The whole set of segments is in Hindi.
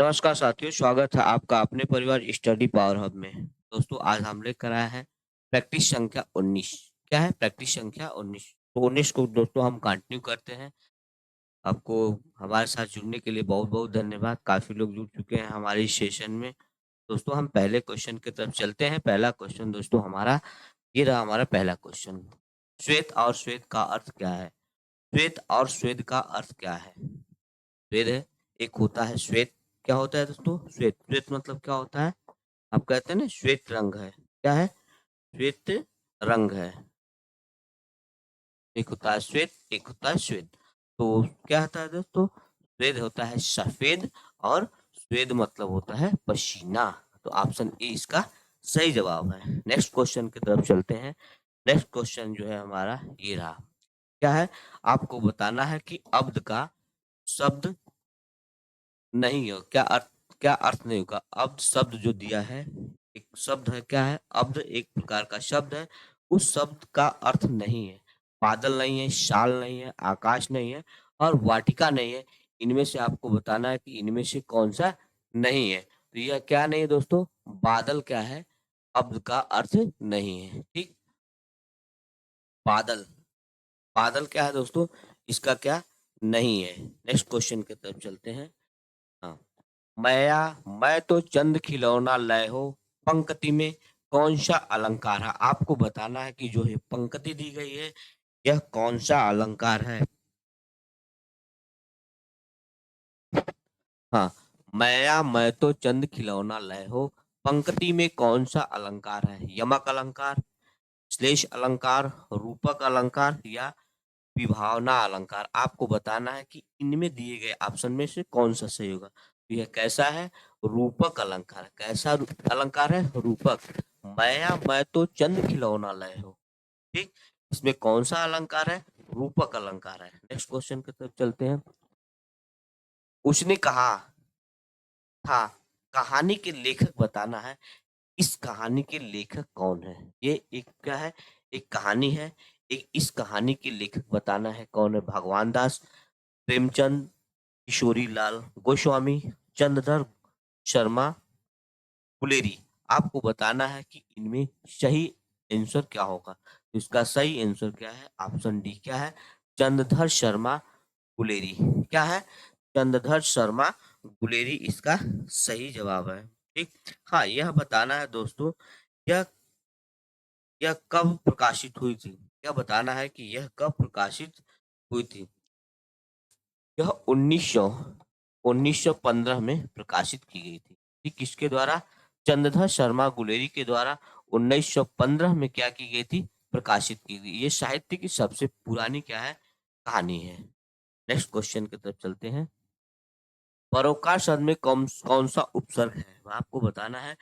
नमस्कार साथियों, स्वागत है आपका अपने परिवार स्टडी पावर हब में। दोस्तों आज हम लेकर आए हैं प्रैक्टिस संख्या 19। क्या है प्रैक्टिस संख्या 19? तो 19 को दोस्तों हम कंटिन्यू करते हैं। आपको हमारे साथ जुड़ने के लिए बहुत-बहुत धन्यवाद। काफ़ी लोग जुड़ चुके हैं हमारे इस सेशन में। दोस्तों हम पहले क्वेश्चन की तरफ चलते हैं। पहला क्वेश्चन दोस्तों हमारा ये रहा हमारा पहला क्वेश्चन। श्वेत और श्वेत का अर्थ क्या है? श्वेत और श्वेत का अर्थ क्या है? श्वेत है, एक होता है श्वेत। क्या होता है दोस्तों? श्वेत। श्वेत मतलब क्या होता है? आप कहते हैं ना श्वेत रंग है। क्या है? श्वेत रंग है। एक होता है श्वेत, एक होता है श्वेत। तो क्या होता है दोस्तों? श्वेत होता है सफेद और श्वेत मतलब होता है पसीना। तो ऑप्शन ए इसका सही जवाब है। नेक्स्ट क्वेश्चन की तरफ चलते हैं। नेक्स्ट क्वेश्चन जो है हमारा ये रहा। क्या है? आपको बताना है कि अब्द का शब्द नहीं हो क्या अर्थ नहीं होगा? अब्द शब्द जो दिया है, एक शब्द है। क्या है? अब्द एक प्रकार का शब्द है। उस शब्द का अर्थ नहीं है। बादल नहीं है, शाल नहीं है, आकाश नहीं है और वाटिका नहीं है। इनमें से आपको बताना है कि इनमें से कौन-सा नहीं है। तो यह क्या नहीं है दोस्तों? बादल क्या है? अब्द का अर्थ नहीं है। ठीक? बादल। बादल क्या है दोस्तों? इसका क्या नहीं है। नेक्स्ट क्वेश्चन की तरफ चलते हैं। हाँ। मैया मैं तो चंद खिलौना लय हो पंक्ति में कौन सा अलंकार है? आपको बताना है कि जो है पंक्ति दी गई है यह कौन सा अलंकार है? हाँ। मैया मैं तो चंद खिलौना लय हो पंक्ति में कौन सा अलंकार है? यमक अलंकार, श्लेष अलंकार, रूपक अलंकार या विभावना अलंकार? आपको बताना है कि इनमें दिए गए ऑप्शन में से कौन सा सही होगा। तो यह कैसा है? रूपक अलंकार। कैसा अलंकार है? रूपक। माया मैं तो चंद खिलौना लय हो। ठीक। इसमें कौन सा अलंकार है? रूपक अलंकार है। नेक्स्ट क्वेश्चन की तरफ चलते हैं। उसने कहा था कहानी के लेखक बताना है। इस कहानी के लेखक कौन है? ये एक क्या है? एक कहानी है। एक इस कहानी के लेखक बताना है कौन है? भगवान दास, प्रेमचंद, किशोरी लाल गोस्वामी, चंद्रधर शर्मा, फुलेरी। आपको बताना है कि इनमें सही आंसर क्या होगा। तो इसका सही आंसर क्या है? ऑप्शन डी क्या है? चंद्रधर शर्मा फुलेरी। क्या है? चंद्रधर शर्मा गुलेरी इसका सही जवाब है। ठीक। हाँ, यह बताना है दोस्तों, यह यह कब प्रकाशित हुई थी? यह बताना है कि यह कब प्रकाशित हुई थी। यह 1915 में प्रकाशित की गई थी। ठीक, किसके द्वारा? चंद्रधर शर्मा गुलेरी के द्वारा 1915 में क्या की गई थी? प्रकाशित की गई। ये साहित्य की सबसे पुरानी क्या है? कहानी है। नेक्स्ट क्वेश्चन की तरफ चलते हैं। परोपकार शब्द में कौन कौन सा उपसर्ग है? आपको बताना है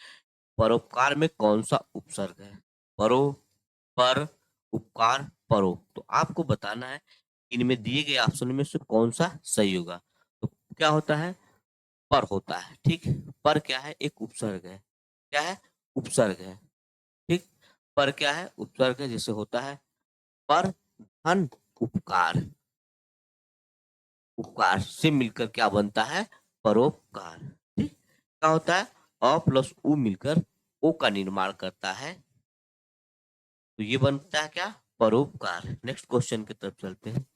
परोपकार में कौन सा उपसर्ग है? परो, पर, उपकार, परो। तो आपको बताना है इनमें दिए गए ऑप्शन में से कौन सा सही होगा। तो क्या होता है? पर होता है। ठीक। पर क्या है? एक उपसर्ग है। क्या है? उपसर्ग है। ठीक। पर क्या है? उपसर्ग है। जैसे होता है पर धन उपकार। उपकार से मिलकर क्या बनता है? परोपकार। ठीक। क्या होता है? अ प्लस उ मिलकर ओ का निर्माण करता है। तो ये बनता है क्या? परोपकार। नेक्स्ट क्वेश्चन की तरफ चलते हैं।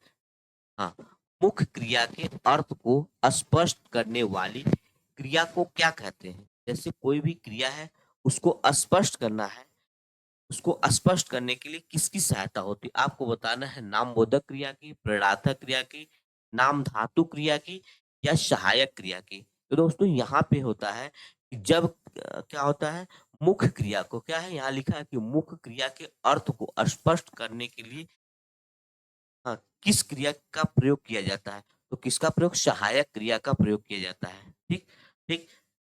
हाँ। मुख्य क्रिया के अर्थ को स्पष्ट करने वाली क्रिया को क्या कहते हैं? जैसे कोई भी क्रिया है उसको स्पष्ट करना है। उसको स्पष्ट करने के लिए किसकी सहायता होती है? आपको बताना है नामबोधक क्रिया की, प्रेरणार्थक क्रिया की, नाम धातु क्रिया की या सहायक क्रिया की। तो दोस्तों यहाँ पे होता है कि जब क्या होता है? मुख्य क्रिया को क्या है? यहाँ लिखा है कि मुख्य क्रिया के अर्थ को स्पष्ट करने के लिए हाँ, किस क्रिया का प्रयोग किया जाता है? तो किसका प्रयोग? सहायक क्रिया का प्रयोग किया जाता है। ठीक। ठीक।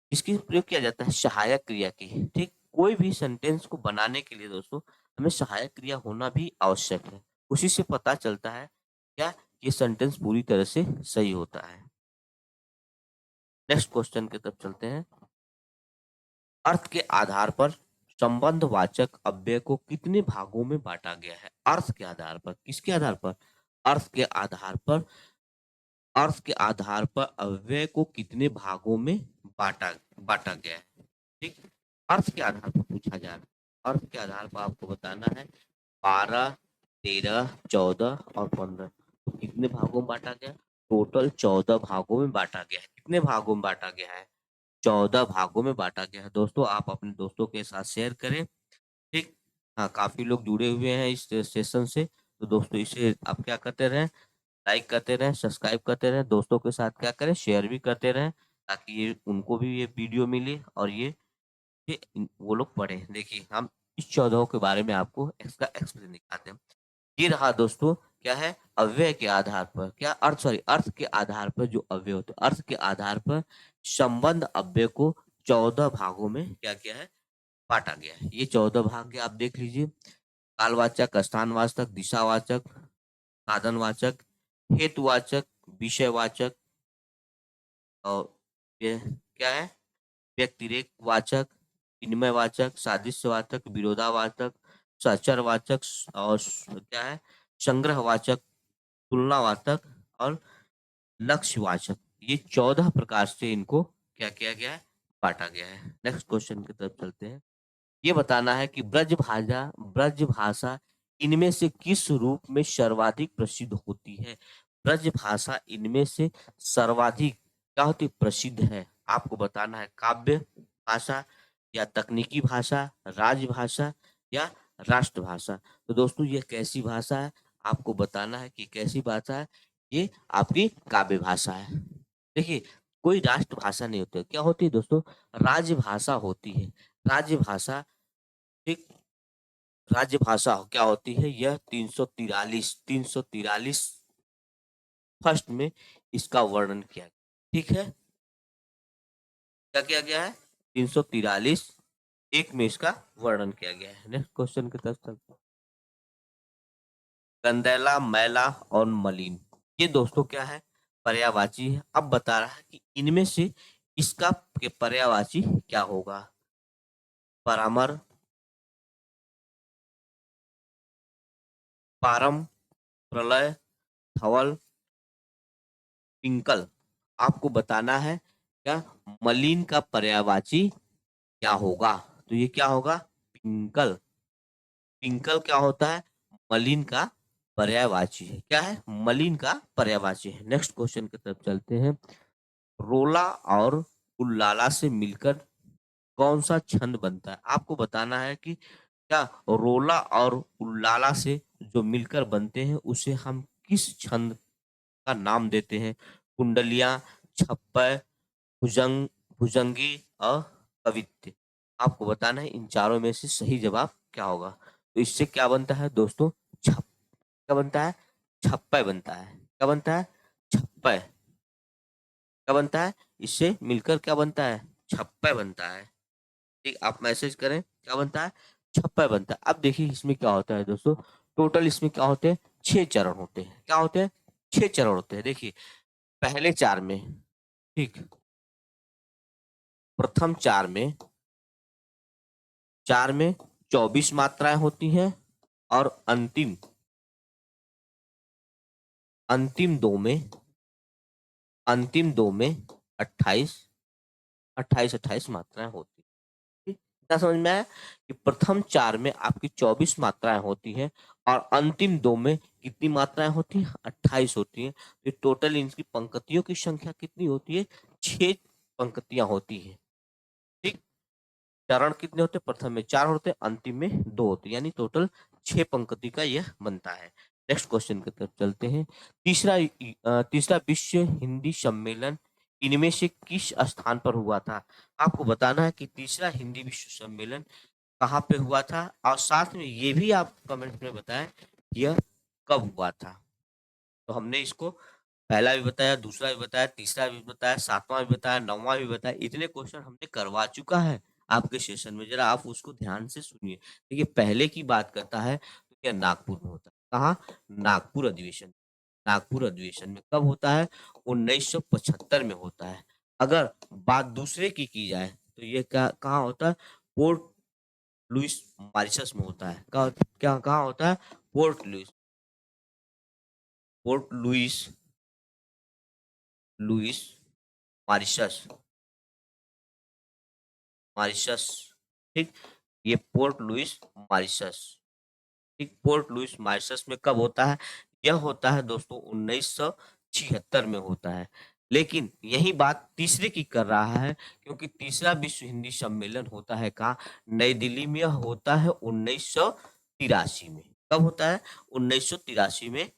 किसकी प्रयोग किया जाता है? सहायक क्रिया की। ठीक। कोई भी सेंटेंस को बनाने के लिए दोस्तों हमें सहायक क्रिया होना भी आवश्यक है। उसी से पता चलता है क्या ये सेंटेंस पूरी तरह से सही होता है। नेक्स्ट क्वेश्चन की तरफ चलते हैं। अर्थ के आधार पर संबंधवाचक अव्यय को कितने भागों में बांटा गया है? अर्थ के आधार पर। किसके आधार पर? अर्थ के आधार पर अर्थ के आधार पर अव्यय को कितने भागों में बांटा बांटा गया है। ठीक, अर्थ के आधार पर पूछा जा रहा है। अर्थ के आधार पर आपको बताना है 12, 13, 14 और 15 तो कितने भागों में बांटा गया। टोटल 14 भागों में बांटा गया है। कितने भागों में बांटा गया है। 14 भागों में बांटा गया है। दोस्तों आप अपने दोस्तों के साथ शेयर करें। ठीक, हाँ काफी लोग जुड़े हुए हैं इस सेशन से। तो दोस्तों इसे आप क्या करते रहें, लाइक करते रहें, सब्सक्राइब करते रहें, दोस्तों के साथ क्या करें, शेयर भी करते रहें, ताकि ये उनको भी ये वीडियो मिले और वो लोग पढ़े। देखिए हम इस 14 के बारे में आपको इसका एक्सप्लेन दिखाते हैं। ये रहा दोस्तों, क्या है, अव्यय के आधार पर, क्या अर्थ के आधार पर जो अव्यय होते हैं, अर्थ के आधार पर संबंध अव्यय को 14 भागों में क्या किया है, बांटा गया है। ये 14 भाग आप देख लीजिए। कालवाचक, स्थानवाचक, दिशावाचक, साधनवाचक, हेतुवाचक, विषयवाचक और ये क्या है, व्यतिरेक वाचक, विनिमयवाचक, सादृश्यवाचक, विरोधावाचक, सहचरवाचक और क्या है, संग्रहवाचक, तुलनावाचक और लक्ष्यवाचक। ये 14 प्रकार से इनको क्या किया गया है, बांटा गया है। नेक्स्ट क्वेश्चन की तरफ चलते हैं। ये बताना है कि ब्रज भाषा इनमें से किस रूप में सर्वाधिक प्रसिद्ध होती है। ब्रज भाषा इनमें से सर्वाधिक क्या होती, प्रसिद्ध है। आपको बताना है काव्य भाषा या तकनीकी भाषा, राजभाषा या राष्ट्रभाषा। तो दोस्तों ये कैसी भाषा है, आपको बताना है कि कैसी भाषा है। ये आपकी काव्य भाषा है। देखिए कोई राष्ट्रभाषा नहीं होती, क्या होती है दोस्तों, राजभाषा होती है। राजभाषा, ठीक, राजभाषा क्या होती है, यह 343 फर्स्ट में इसका वर्णन किया गया। ठीक है, क्या किया गया है, 343 एक में इसका वर्णन किया गया है। नेक्स्ट क्वेश्चन की तरफ चलते हैं। गंदैला, मैला और मलिन, ये दोस्तों क्या है, पर्यायवाची है। अब बता रहा है कि इनमें से इसका के पर्यायवाची क्या होगा। परामर, पारम, प्रलय, धवल, पिंकल। आपको बताना है क्या, मलिन का पर्यायवाची क्या होगा। तो ये क्या होगा, पिंकल। पिंकल क्या होता है, मलिन का पर्यायवाची है। क्या है, मलिन का पर्यायवाची है। नेक्स्ट क्वेश्चन की तरफ चलते हैं। रोला और उल्लाला से मिलकर कौन सा छंद बनता है। आपको बताना है कि क्या रोला और उल्लाला से जो मिलकर बनते हैं उसे हम किस छंद का नाम देते हैं। कुंडलियां, छप्पर, भुजंग, भुजंगी और कवित्त। आपको बताना है इन चारों में से सही जवाब क्या होगा। तो इससे क्या बनता है दोस्तों, छप क्या बनता है, छप्पय बनता है। क्या बनता है, छप्पय। क्या बनता है, इससे मिलकर क्या बनता है, छप्पय बनता है। ठीक, आप मैसेज करें, क्या बनता है, छप्पय बनता है। अब देखिए इसमें क्या होता है दोस्तों, टोटल इसमें क्या होते हैं, 6 चरण होते हैं। क्या होते हैं, 6 चरण होते हैं। देखिए पहले चार में, ठीक, प्रथम चार में 24 मात्राएं होती हैं और अंतिम दो में अंतिम दो में 28 28 मात्राएं होती हैं। ठीक? क्या समझ में आया कि प्रथम चार में आपकी 24 मात्राएं होती हैं और अंतिम दो में कितनी मात्राएं होती हैं, 28 होती हैं। तो टोटल इनकी पंक्तियों की संख्या कितनी होती है, 6 पंक्तियां होती हैं। ठीक, चरण कितने होते हैं, प्रथम में 4 होते हैं, अंतिम में 2 होते हैं, यानी टोटल 6 पंक्ति का यह बनता है। नेक्स्ट क्वेश्चन की तरफ चलते हैं। तीसरा विश्व हिंदी सम्मेलन इनमें से किस स्थान पर हुआ था। आपको बताना है कि तीसरा हिंदी विश्व सम्मेलन कहाँ पे हुआ था और साथ में ये भी आप कमेंट में बताएं यह कब हुआ था। तो हमने इसको पहला भी बताया, दूसरा भी बताया, तीसरा भी बताया, सातवां भी बताया, नौवां भी बताया। इतने क्वेश्चन हमने करवा चुका है आपके सेशन में, जरा आप उसको ध्यान से सुनिए। देखिए पहले की बात करता है तो क्या नागपुर में होता है। कहाँ, नागपुर अधिवेशन। नागपुर अधिवेशन में कब होता है, 1975 में होता है। अगर बात दूसरे की जाए तो ये क्या कहाँ होता है, पोर्ट लुइस मॉरिशस में होता है। क्या कहाँ होता है, Port Louis Louis Mauritius, Mauritius, ठीक। ये पोर्ट लुइस मॉरिशस, ठीक। पोर्ट लुइस मॉरिशस में कब होता है? यह होता है दोस्तों 1976 में होता है। लेकिन यही बात तीसरे की कर रहा है, क्योंकि तीसरा विश्व हिंदी सम्मेलन होता है कहाँ? नई दिल्ली में। यह होता है 1983 में। कब होता है? 1983 में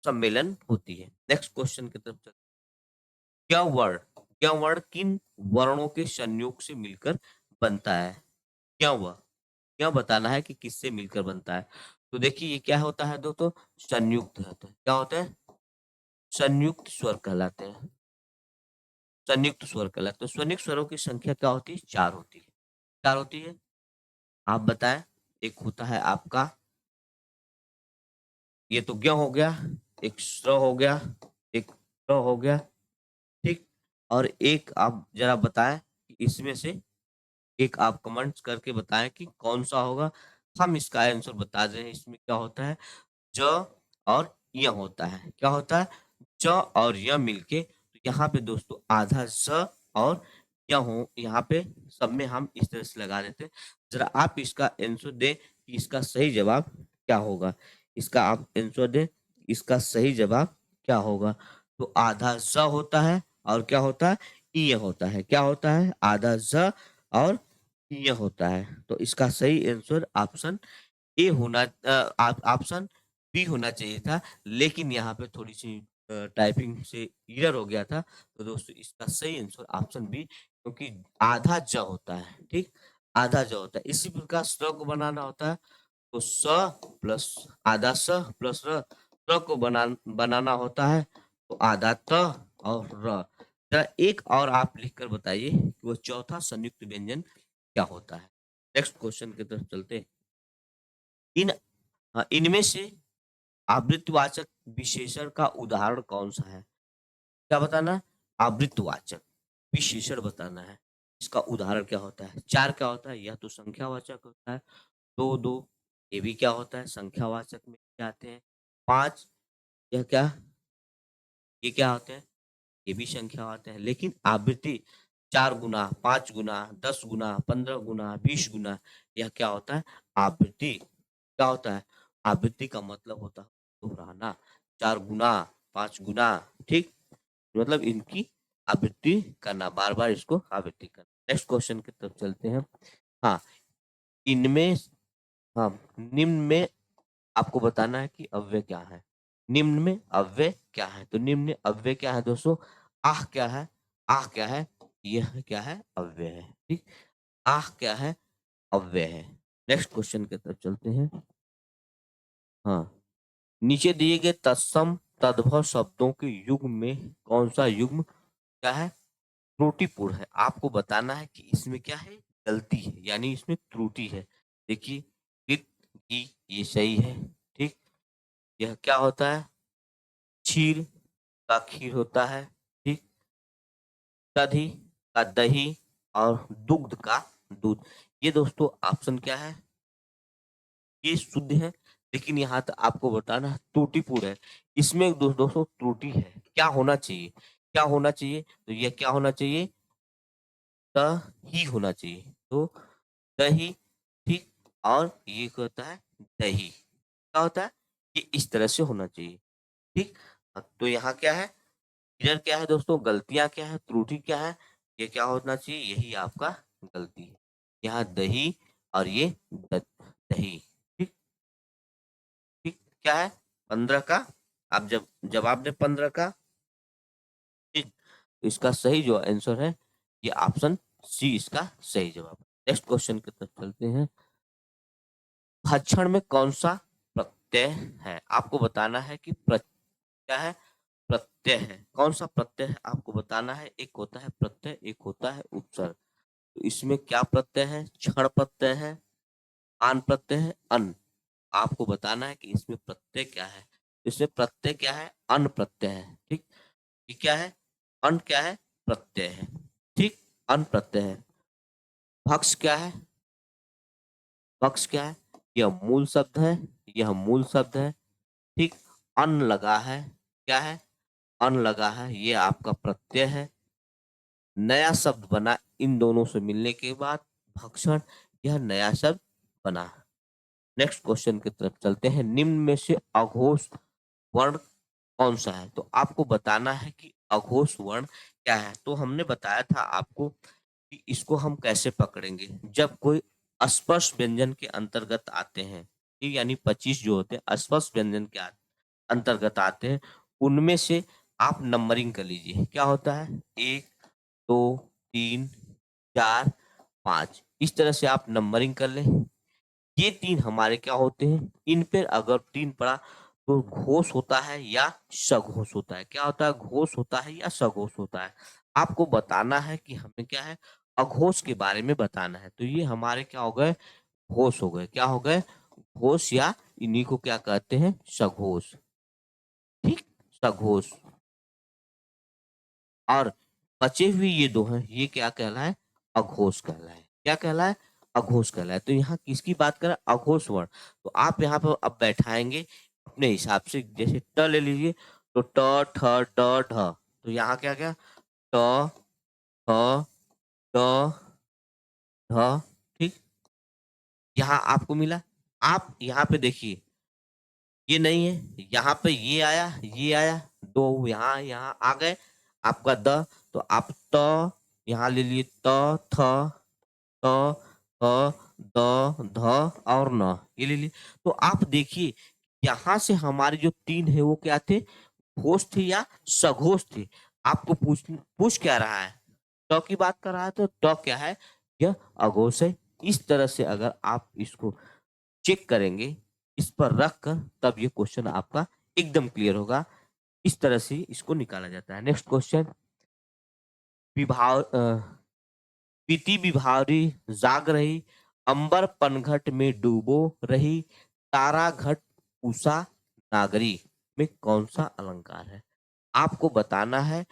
सम्मेलन होती है। नेक्स्ट क्वेश्चन की तरफ चलते हैं। क्या वर्ण किन वर्णों के संयोग से मिलकर बनता है? क्या हुआ? क्या बताना है कि किससे मिलकर बनता है? तो देखिए ये क्या होता है दोस्तों? संयुक्त होता है। क्या होता है? संयुक्त स्वर कहलाते हैं। संयुक्त स्वर कहलाते हैं। संयुक्त स्वरों की संख्या क्या होती है? 4 होती है। 4 होती है। आप बताएं। एक होता है आपका, ये तो ज्ञ हो गया, एक स्र हो गया, एक र हो गया, ठीक। और एक आप जरा बताएं कि इसमें से एक आप कमेंट्स करके बताएं कि कौन सा होगा। हम इसका आंसर बता दें। इसमें क्या होता है? ज और य होता है। क्या होता है? ज और य मिलके, तो यहाँ पे दोस्तों आधा ज और य हो, यहाँ पे सब में हम इस तरह से लगा देते हैं। जरा आप इसका आंसर दें कि इसका सही जवाब क्या होगा। इसका आप आंसर दें, इसका सही जवाब क्या होगा। तो आधा ज होता है और क्या होता है? य होता है। क्या होता है? आधा ज और य होता है। तो इसका सही आंसर ऑप्शन ए होना, ऑप्शन बी होना चाहिए था। लेकिन यहाँ पे थोड़ी-सी टाइपिंग से एरर हो गया था। तो दोस्तों इसका सही आंसर ऑप्शन बी, क्योंकि आधा ज होता है, ठीक? आधा ज होता है। इसी प्रकार स को बनाना होता है, तो स प्लस आधा स प्लस र, को बनाना होता है, तो आधा त और र। जरा एक और आप लिख कर बताइए कि वो चौथा संयुक्त व्यंजन क्या होता है? नेक्स्ट क्वेश्चन की तरफ चलते हैं। इन इनमें से आवृत्तिवाचक विशेषण का उदाहरण कौन-सा है? क्या बताना है? आवृत्तिवाचक विशेषण बताना है। इसका उदाहरण क्या होता है? 4 क्या होता है? यह तो संख्यावाचक होता है। 2, 2 ये भी क्या होता है? संख्यावाचक में आते हैं। 5 यह क्या? ये क्या होते हैं? ये भी संख्या होते हैं। लेकिन आवृत्ति 4 गुना, 5 गुना, 10 गुना, 15 गुना, 20 गुना, यह क्या होता है? आवृत्ति। क्या होता है? आवृत्ति का मतलब होता है दोहराना। 4 गुना, 5 गुना, ठीक? मतलब इनकी आवृत्ति करना, बार-बार इसको आवृत्ति करना। नेक्स्ट क्वेश्चन की तरफ चलते हैं। हाँ, इनमें हाँ, निम्न में आपको बताना है कि अव्यय क्या है? निम्न में अव्यय क्या है? तो निम्न में अव्यय क्या है दोस्तों? आह क्या है? आह क्या है? यह क्या है? अव्यय है, ठीक? आह क्या है? अव्यय है। नेक्स्ट क्वेश्चन की तरफ चलते हैं। हाँ, नीचे दिए गए तत्सम तद्भव शब्दों के युग्म में कौन-सा युग्म क्या है? त्रुटिपूर्ण है। आपको बताना है कि इसमें क्या है? गलती है, यानी इसमें त्रुटि है। देखिए, इत, की ये सही है, ठीक? यह क्या होता है? क्षीर का खीर होता है, ठीक? दधी का दही और दुग्ध का दूध। ये दोस्तों ऑप्शन क्या है? ये शुद्ध है। लेकिन यहाँ तक आपको बताना है त्रुटिपूर्ण है। इसमें दोस्तों त्रुटि है। क्या होना चाहिए? क्या होना चाहिए? तो ये क्या होना चाहिए? त ही होना चाहिए। तो दही, ठीक। और ये क्या होता है? दही। क्या होता है? ये इस तरह से होना चाहिए, ठीक। तो यहाँ क्या है? एरर क्या है दोस्तों? गलतियाँ क्या है? त्रुटि क्या है? ये क्या होना चाहिए? यही आपका गलती है। यहाँ दही और ये दही, ठीक। ठीक क्या है? 15 का, आप जब जवाब दें 15 का, ठीक। तो इसका सही जो आंसर है, ये ऑप्शन सी इसका सही जवाब है। नेक्स्ट क्वेश्चन की तरफ चलते हैं। भक्षण में कौन-सा प्रत्यय है? आपको बताना है कि क्या है? प्रत्यय है। कौन-सा प्रत्यय है आपको बताना है। एक होता है प्रत्यय, एक होता है उपसर्ग। तो इसमें क्या प्रत्यय है? क्षण प्रत्यय है, आन प्रत्यय है, अन। आपको बताना है कि इसमें प्रत्यय क्या है। इसमें प्रत्यय क्या है? अन प्रत्यय है, ठीक। ये क्या है? अन क्या है? प्रत्यय है, ठीक। अन प्रत्यय है। भक्ष क्या है? भक्ष क्या है? यह मूल शब्द है, यह मूल शब्द है, ठीक। अन लगा है, क्या है? अन लगा है, ये आपका प्रत्यय है। नया शब्द बना इन दोनों से मिलने के बाद भक्षण, यह नया शब्द बना। नेक्स्ट क्वेश्चन की तरफ चलते हैं। निम्न में से अघोष वर्ण कौन सा है? तो आपको बताना है कि अघोष वर्ण क्या है। तो हमने बताया था आपको कि इसको हम कैसे पकड़ेंगे। जब कोई अस्पर्श व्यंजन के अंतर्गत आते हैं, ठीक, यानी 25 जो होते हैं अस्पर्श व्यंजन के अंतर्गत आते हैं, उनमें से आप नंबरिंग कर लीजिए। क्या होता है? 1, 2, 3, 4, 5, इस तरह से आप नंबरिंग कर लें। ये 3 हमारे क्या होते हैं? इन पर अगर 3 पड़ा तो घोष होता है या सघोष होता है। क्या होता है? घोष होता है या सघोष होता है। आपको बताना है कि हमें क्या है, अघोष के बारे में बताना है। तो ये हमारे क्या हो गए? घोष हो गए। क्या हो गए? घोष, या इन्हीं को क्या कहते हैं? सघोष। ठीक, सघोष। और बचे हुए ये दो हैं, ये क्या कहलाए? अघोष कहलाए। क्या कहलाए? अघोष कहलाए। तो यहाँ किसकी बात करें? अघोष वर्ण। तो आप यहाँ पर अब बैठाएंगे अपने हिसाब से। जैसे ट ले लीजिए, तो ट, ठ, ड, ढ। तो यहाँ क्या क्या? ट, ठ, ड, ढ। ठीक, यहाँ आपको मिला। आप यहाँ पे देखिए, ये नहीं है, यहाँ पे ये आया, ये आया, दो यहाँ यहाँ आ गए आपका द। तो आप त यहाँ ले लिए, त, थ, त, थ, द, ध और न, ये ले लिए। तो आप देखिए, यहाँ से हमारे जो 3 है वो क्या थे? घोष थे या सघोष थे? आपको पूछ क्या रहा है? ट की बात कर रहा है, तो ट क्या है? यह अघोष है। इस तरह से अगर आप इसको चेक करेंगे, इस पर रख कर, तब ये क्वेश्चन आपका एकदम क्लियर होगा। इस तरह से इसको निकाला जाता है। नेक्स्ट क्वेश्चन, विभाव पीति विभावरी जाग रही, अंबर पनघट में डूबो रही, तारा घट उषा नागरी में कौन सा अलंकार है? आपको बताना है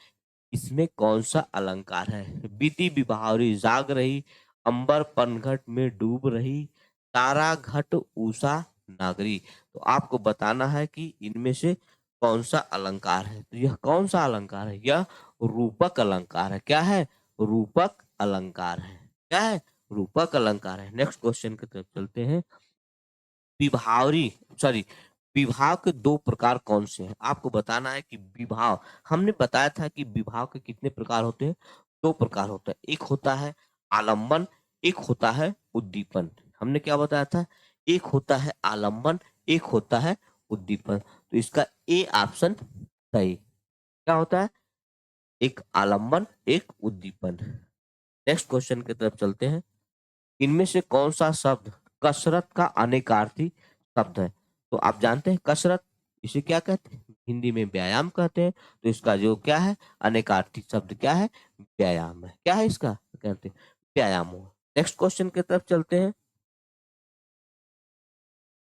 इसमें कौन सा अलंकार है। बीती विभावरी जाग रही, अंबर पनघट में डूब रही, तारा घट उषा नागरी। तो आपको बताना है कि इनमें से कौन सा अलंकार है। तो यह कौन सा अलंकार है? यह रूपक अलंकार है। क्या है? रूपक अलंकार है। क्या है? रूपक अलंकार है। नेक्स्ट क्वेश्चन की तरफ चलते हैं। विभावरी सॉरी विभाव के 2 प्रकार कौन से हैं? आपको बताना है कि विभाव, हमने बताया था कि विभाव के कितने प्रकार होते हैं? 2 प्रकार होता है। एक होता है आलंबन, एक होता है उद्दीपन। हमने क्या बताया था? एक होता है आलंबन, एक होता है उद्दीपन। तो इसका ए ऑप्शन सही। क्या होता है? एक आलंबन, एक उद्दीपन। नेक्स्ट क्वेश्चन की तरफ चलते हैं। इनमें से कौन सा शब्द कसरत का अनेकार्थी शब्द है? तो आप जानते हैं कसरत, इसे क्या कहते हैं? हिंदी में व्यायाम कहते हैं। तो इसका जो क्या है, अनेकार्थी शब्द क्या है? व्यायाम है। क्या है इसका? कहते हैं व्यायाम हो। नेक्स्ट क्वेश्चन की तरफ चलते हैं।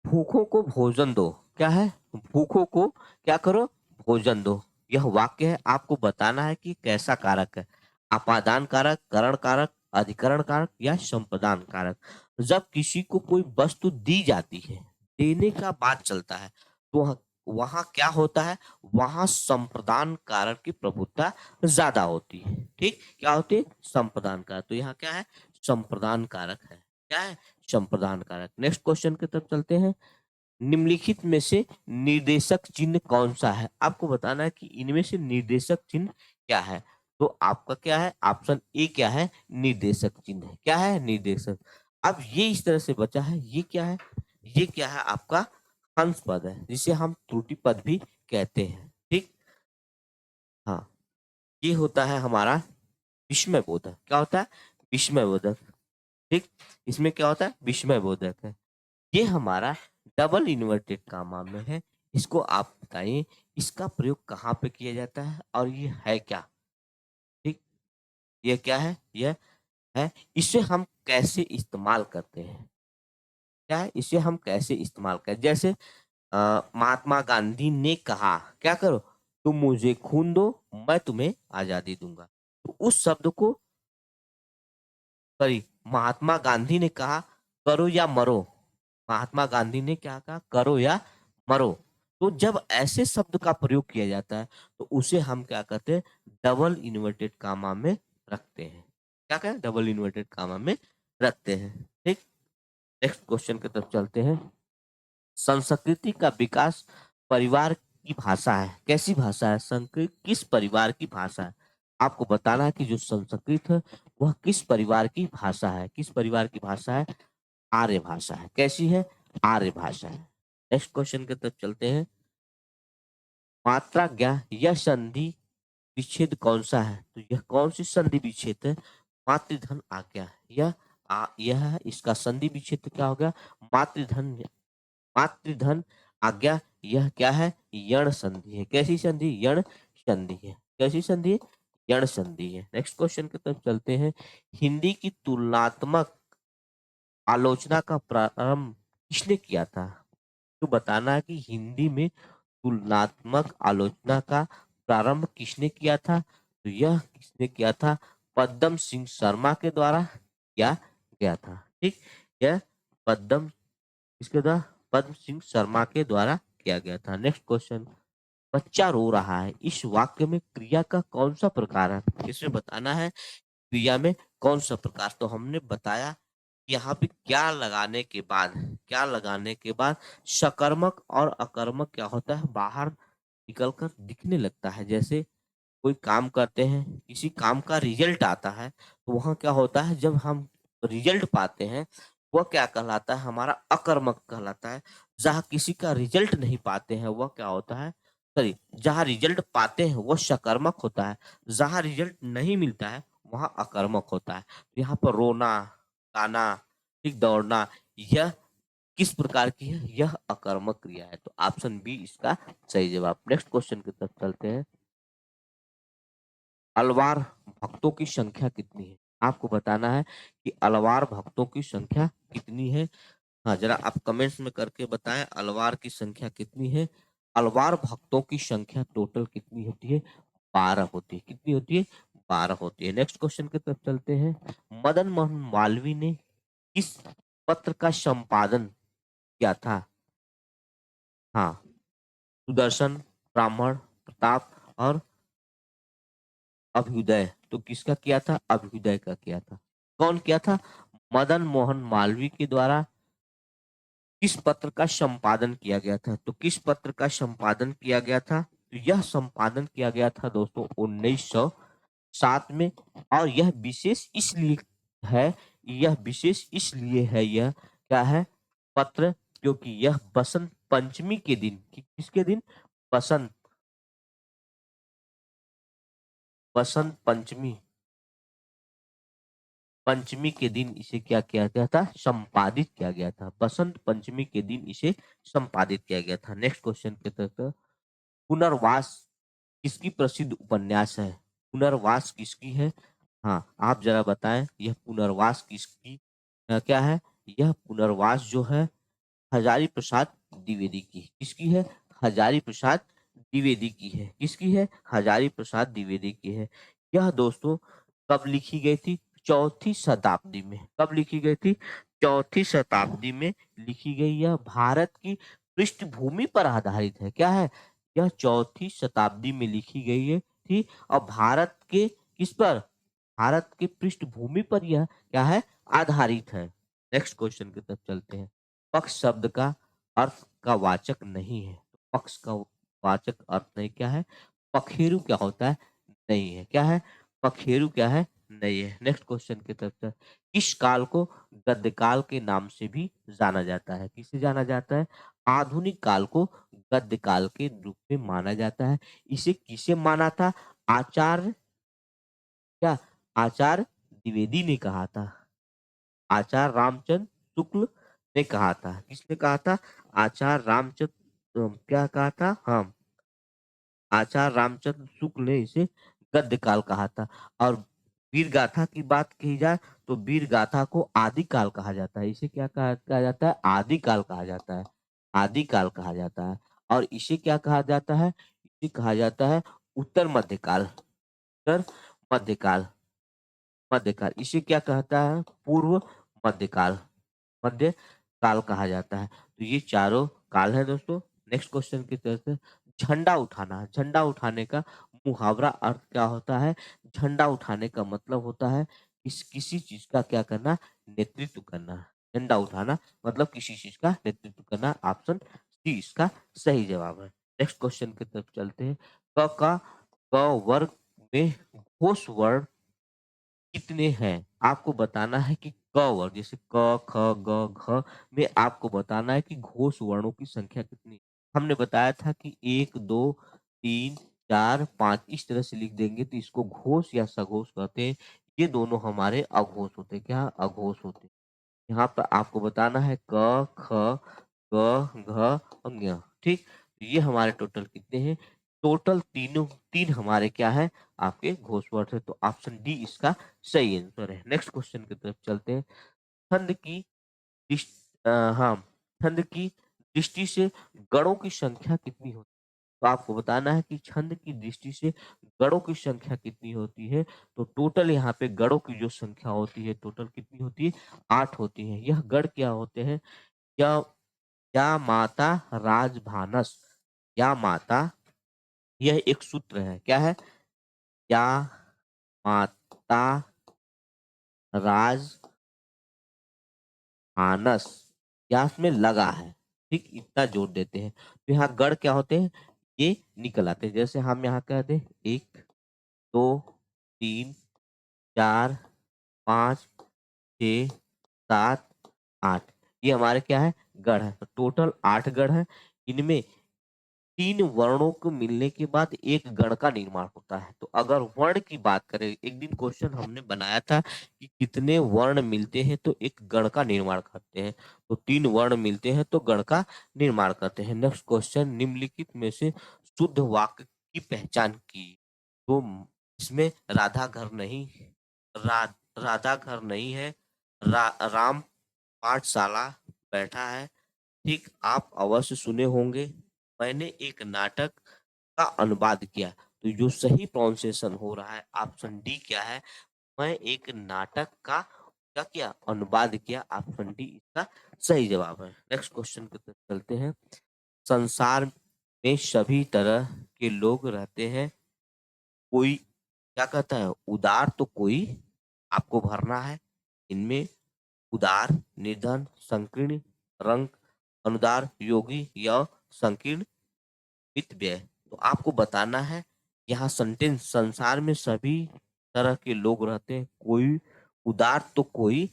भूखों को भोजन दो। क्या है? भूखों को क्या करो? भोजन दो। यह वाक्य है, आपको बताना है कि कैसा कारक है। अपादान कारक, करण कारक, अधिकरण कारक या संपदान कारक। जब किसी को कोई वस्तु दी जाती है, देने का बात चलता है, तो वहां क्या होता है? वहां संप्रदान कारक की प्रभुत्ता ज्यादा होती है। ठीक, क्या होती है? संप्रदान कारक। तो यहाँ क्या है? संप्रदान कारक है। क्या है? संप्रदान कारक। नेक्स्ट क्वेश्चन की तरफ चलते हैं। निम्नलिखित में से निर्देशक चिन्ह कौन सा है? आपको बताना है कि इनमें से निर्देशक चिन्ह क्या है। तो आपका क्या है? ऑप्शन ए क्या है? निर्देशक चिन्ह है। क्या है? निर्देशक। अब ये इस तरह से बचा है, ये क्या है? ये क्या है? आपका हंस पद है, जिसे हम त्रुटि पद भी कहते हैं। ठीक, हाँ, ये होता है हमारा विस्मय बोधक। क्या होता है? विस्मय बोधक। ठीक, इसमें क्या होता है? विस्मय बोधक है। ये हमारा डबल इन्वर्टेड कामा में है। इसको आप बताइए, इसका प्रयोग कहाँ पे किया जाता है और ये है क्या? ठीक, ये क्या है? ये है, इसे हम कैसे इस्तेमाल करते हैं? क्या है? इसे हम कैसे इस्तेमाल करें? जैसे महात्मा गांधी ने कहा, क्या करो? तुम मुझे खून दो, मैं तुम्हें आजादी दूंगा। तो उस शब्द को, सॉरी, महात्मा गांधी ने कहा करो या मरो। महात्मा गांधी ने क्या कहा? करो या मरो। तो जब ऐसे शब्द का प्रयोग किया जाता है तो उसे हम क्या कहते हैं, डबल इन्वर्टेड कामा में रखते हैं। क्या कहें, डबल इन्वर्टेड कामा में रखते हैं। ठीक, नेक्स्ट क्वेश्चन की तरफ चलते हैं। संस्कृति का विकास परिवार की भाषा है। कैसी भाषा है, संस्कृत किस परिवार की भाषा है? आपको बताना है कि जो संस्कृत है वह किस परिवार की भाषा है। किस परिवार की भाषा है? आर्य भाषा है। कैसी है? आर्य भाषा है। नेक्स्ट क्वेश्चन की तरफ चलते हैं। मात्रा ज्ञा यह संधि विच्छेद कौन सा है? तो यह कौन सी संधि विच्छेद है? मातृधन आज्ञा। यह इसका संधि विच्छेद क्या हो गया? मातृधन। मातृधन आज्ञा यह क्या है? यण संधि है। कैसी संधि? यण संधि है। कैसी संधि है? यण संधि है। नेक्स्ट क्वेश्चन की तरफ चलते हैं। हिंदी की तुलनात्मक आलोचना का प्रारंभ किसने किया था? तो बताना है कि हिंदी में तुलनात्मक आलोचना का प्रारंभ किसने किया था? तो यह किसने किया था? पद्म सिंह शर्मा के द्वारा किया गया था। ठीक, यह पद्म इसके द्वारा पद्म सिंह शर्मा के द्वारा किया गया था। Next question. बच्चा रो रहा है, इस वाक्य में क्रिया का कौन सा प्रकार है? इसमें बताना है क्रिया में कौन सा प्रकार। तो हमने बताया यहाँ पे क्या लगाने के बाद सकर्मक और अकर्मक क्या होता है, बाहर निकलकर दिखने लगता है। जैसे कोई काम करते हैं, किसी काम का रिजल्ट आता है, तो वहाँ क्या होता है, जब हम रिजल्ट पाते हैं वह क्या कहलाता है, हमारा अकर्मक कहलाता है। जहाँ किसी का रिजल्ट नहीं पाते हैं वह क्या होता है, सॉरी, जहाँ रिजल्ट पाते हैं वो सकर्मक होता है। जहाँ रिजल्ट नहीं मिलता है वहाँ अकर्मक होता है। तो यहाँ पर रोना, गाना, ठीक, दौड़ना, यह किस प्रकार की है? यह अकर्मक क्रिया है। तो ऑप्शन बी इसका सही जवाब। नेक्स्ट क्वेश्चन की तरफ चलते हैं। अलवार भक्तों की संख्या कितनी है? आपको बताना है कि अलवार भक्तों की संख्या कितनी है। हाँ, जरा आप कमेंट्स में करके बताएं अलवार की संख्या कितनी है। अलवार भक्तों की संख्या टोटल कितनी होती है? 12 होती है। कितनी होती है? 12 होती है। नेक्स्ट क्वेश्चन की तरफ चलते हैं। मदन मोहन मालवीय ने किस पत्र का संपादन किया था? हाँ, सुदर्शन, ब्राह्मण, प्रताप और अभ्युदय। तो किसका किया था? अभ्युदय का किया था। कौन किया था? मदन मोहन मालवीय के द्वारा किस पत्र का संपादन किया गया था? तो किस पत्र का संपादन किया गया था? तो यह संपादन किया गया था दोस्तों 1907 में। और यह विशेष इसलिए है, यह क्या है पत्र, क्योंकि यह बसंत पंचमी के दिन, किसके दिन? बसंत बसंत पंचमी पंचमी के दिन इसे क्या किया गया था? संपादित किया गया था। बसंत पंचमी के दिन इसे संपादित किया गया था। नेक्स्ट क्वेश्चन के तहत, पुनर्वास किसकी प्रसिद्ध उपन्यास है? पुनर्वास किसकी है? हाँ, आप जरा बताएं यह पुनर्वास किसकी क्या है? यह पुनर्वास जो है हजारी प्रसाद द्विवेदी की। किसकी है? हजारी प्रसाद द्विवेदी की है। किसकी है? हजारी प्रसाद द्विवेदी की है। यह दोस्तों कब लिखी गई थी? चौथी शताब्दी में। कब लिखी गई थी? चौथी शताब्दी में लिखी गई। यह भारत की पृष्ठभूमि पर आधारित है। क्या है? यह चौथी शताब्दी में लिखी गई है थी। और भारत के किस पर? भारत की पृष्ठभूमि पर यह क्या है? आधारित है। नेक्स्ट क्वेश्चन की तरफ चलते हैं। पक्ष शब्द का अर्थ का वाचक नहीं है। तो पक्ष का वाचक अर्थ नहीं क्या है? पखेरु क्या होता है? नहीं है। क्या है? पखेरु क्या है? नहीं है। नेक्स्ट क्वेश्चन की तरफ से, इस काल को गद्यकाल के नाम से भी जाना जाता है। किसे जाना जाता है? आधुनिक काल को गद्यकाल के रूप में माना जाता है। इसे किसे माना था? आचार्य क्या? आचार्य द्विवेदी ने कहा था। आचार्य रामचंद्र शुक्ल ने कहा था। किसने कहा था? आचार्य रामचंद्र क्या कहा था? हाँ, आचार्य रामचंद्र शुक्ल ने इसे गद्य काल कहा था। और वीर गाथा की बात की जाए तो वीर गाथा को आदि काल कहा जाता है। इसे क्या कहा जाता है? आदि काल कहा जाता है। आदि काल कहा जाता है। और इसे क्या कहा जाता है? इसे कहा जाता है उत्तर मध्यकाल। उत्तर मध्यकाल। मध्यकाल इसे क्या कहता है? पूर्व मध्यकाल। मध्य काल कहा जाता है। तो ये चारों काल है दोस्तों। नेक्स्ट क्वेश्चन की तरफ से झंडा उठाना। झंडा उठाने का मुहावरा अर्थ क्या होता है? झंडा उठाने का मतलब होता है किसी चीज का क्या करना? नेतृत्व करना। झंडा उठाना मतलब किसी चीज का नेतृत्व करना। ऑप्शन सी इसका सही जवाब है। नेक्स्ट क्वेश्चन की तरफ चलते हैं। क वर्ग में घोष वर्ण कितने हैं? आपको बताना है कि क वर्ग जैसे क, ख, ग, घ में आपको बताना है कि घोष वर्णों की संख्या कितनी है। हमने बताया था कि 1, 2, 3, 4, 5 इस तरह से लिख देंगे तो इसको घोष या सघोष कहते हैं। ये दोनों हमारे अघोष होते हैं। क्या? अघोष होते हैं। यहाँ पर आपको बताना है क, ख, ग, घ और ज्ञ। ठीक? ये हमारे टोटल कितने हैं? टोटल तीन हमारे क्या है? आपके घोष वर्ड है। तो ऑप्शन डी इसका सही आंसर है। नेक्स्ट क्वेश्चन की तरफ चलते हैं। छंद की हाँ, छंद की दृष्टि से गणों की संख्या कितनी होती है? तो आपको बताना है कि छंद की दृष्टि से गणों की संख्या कितनी होती है। तो टोटल यहाँ पे गणों की जो संख्या होती है टोटल कितनी होती है? 8 होती है। यह गण क्या होते हैं? या या माता राजभानस, या माता, यह एक सूत्र है। क्या है? या माता राजमानस, या इसमें लगा है। ठीक? इतना जोड़ देते हैं तो यहाँ गण क्या होते हैं? ये निकल आते हैं। जैसे हम यहाँ कह दें 1, 2, 3, 4, 5, 6, 7, 8, ये हमारे क्या है? गण है। तो टोटल 8 गण है। इनमें 3 वर्णों को मिलने के बाद एक गण का निर्माण होता है। तो अगर वर्ण की बात करें, एक दिन क्वेश्चन हमने बनाया था कि कितने वर्ण मिलते हैं तो एक गण का निर्माण करते हैं। तो 3 वर्ण मिलते हैं तो गण का निर्माण करते हैं। नेक्स्ट क्वेश्चन, निम्नलिखित में से शुद्ध वाक्य की पहचान की। तो इसमें राधा घर नहीं, राधा घर नहीं है, राम पाठशाला बैठा है। ठीक? आप अवश्य सुने होंगे। मैंने एक नाटक का अनुवाद किया। तो जो सही प्रोनाउंसिएशन हो रहा है ऑप्शन डी क्या है? मैं एक नाटक का क्या किया? अनुवाद किया। ऑप्शन डी इसका सही जवाब है। नेक्स्ट क्वेश्चन की तरफ चलते हैं। संसार में सभी तरह के लोग रहते हैं। कोई क्या कहता है? उदार तो कोई, आपको भरना है इनमें उदार, निर्धन, संकीर्ण, रंग, अनुदार, योगी या संकीर्ण वित्त व्यय। तो आपको बताना है यहाँ सेंटेंस, संसार में सभी तरह के लोग रहते हैं। कोई उदार तो कोई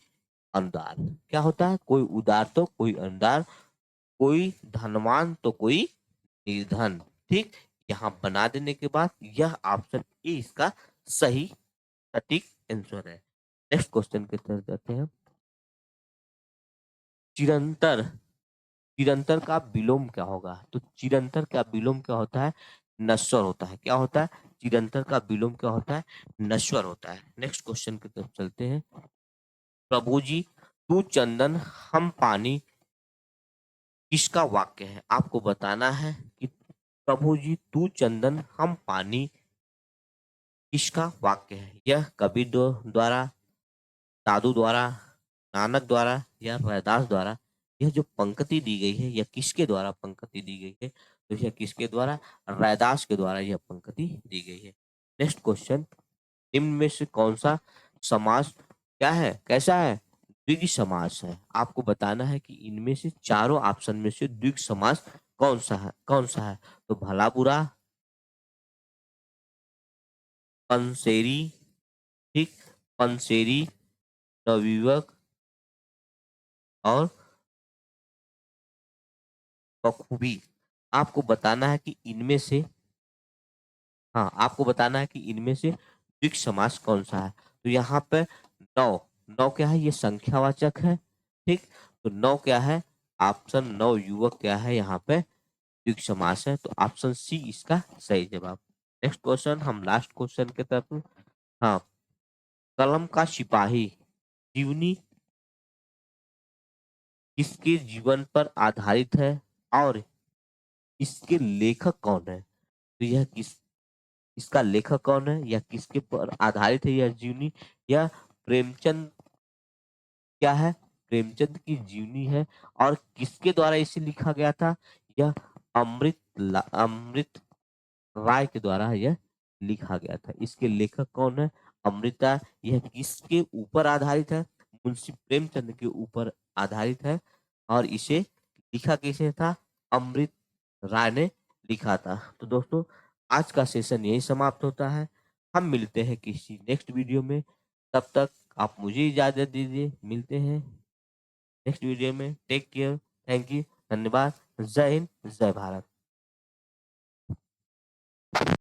अनुदार। क्या होता है? कोई उदार तो कोई अनुदार, कोई धनवान तो कोई निर्धन। ठीक? यहाँ बना देने के बाद यह ऑप्शन ए इसका सही सटीक आंसर है। नेक्स्ट क्वेश्चन की तरफ जाते हैं। चिरंतर, चिरंतर का विलोम क्या होगा? तो चिरंतर का विलोम क्या होता है? नश्वर होता है। क्या होता है? चिरंतर का विलोम क्या होता है? नश्वर होता है। नेक्स्ट क्वेश्चन की तरफ चलते हैं। प्रभु जी तू चंदन हम पानी किसका वाक्य है? आपको बताना है कि प्रभु जी तू चंदन हम पानी किसका वाक्य है? यह कबीर द्वारा, साधु द्वारा, नानक द्वारा या रैदास द्वारा? यह जो पंक्ति दी गई है यह किसके द्वारा पंक्ति दी गई है? तो यह किसके द्वारा? रैदास के द्वारा यह पंक्ति दी गई है। नेक्स्ट क्वेश्चन, निम्न में से कौन सा समास क्या है? कैसा है? द्विग समास है। आपको बताना है कि इनमें से चारों ऑप्शन में से द्विग समास कौन सा है? कौन सा है? तो भला बुरा, पंसेरी, ठीक, पंसेरी, नवयुवक और बखूबी। आपको बताना है कि इनमें से, हाँ, आपको बताना है कि इनमें से द्विग समास कौन सा है। तो यहाँ पे नौ, नौ क्या है? ये संख्यावाचक है। ठीक? तो नौ क्या है? ऑप्शन नौ युवक क्या है? यहाँ पे द्विग समास है। तो ऑप्शन सी इसका सही जवाब। नेक्स्ट क्वेश्चन, हम लास्ट क्वेश्चन की तरफ। हाँ, कलम का सिपाही जीवनी किसके जीवन पर आधारित है और इसके लेखक कौन है? तो यह इसका लेखक कौन है या किसके पर आधारित है यह जीवनी? यह प्रेमचंद क्या है? प्रेमचंद की जीवनी है। और किसके द्वारा इसे लिखा गया था? यह अमृत राय के द्वारा यह लिखा गया था। इसके लेखक कौन है? अमृत राय। यह किसके ऊपर आधारित है? मुंशी प्रेमचंद के ऊपर आधारित है। और इसे लिखा किसने था? अमृत राय ने लिखा था। तो दोस्तों, आज का सेशन यही समाप्त होता है। हम मिलते हैं किसी नेक्स्ट वीडियो में। तब तक आप मुझे इजाजत दीजिए। मिलते हैं नेक्स्ट वीडियो में। Take care. Thank you. धन्यवाद। जय हिंद, जय भारत।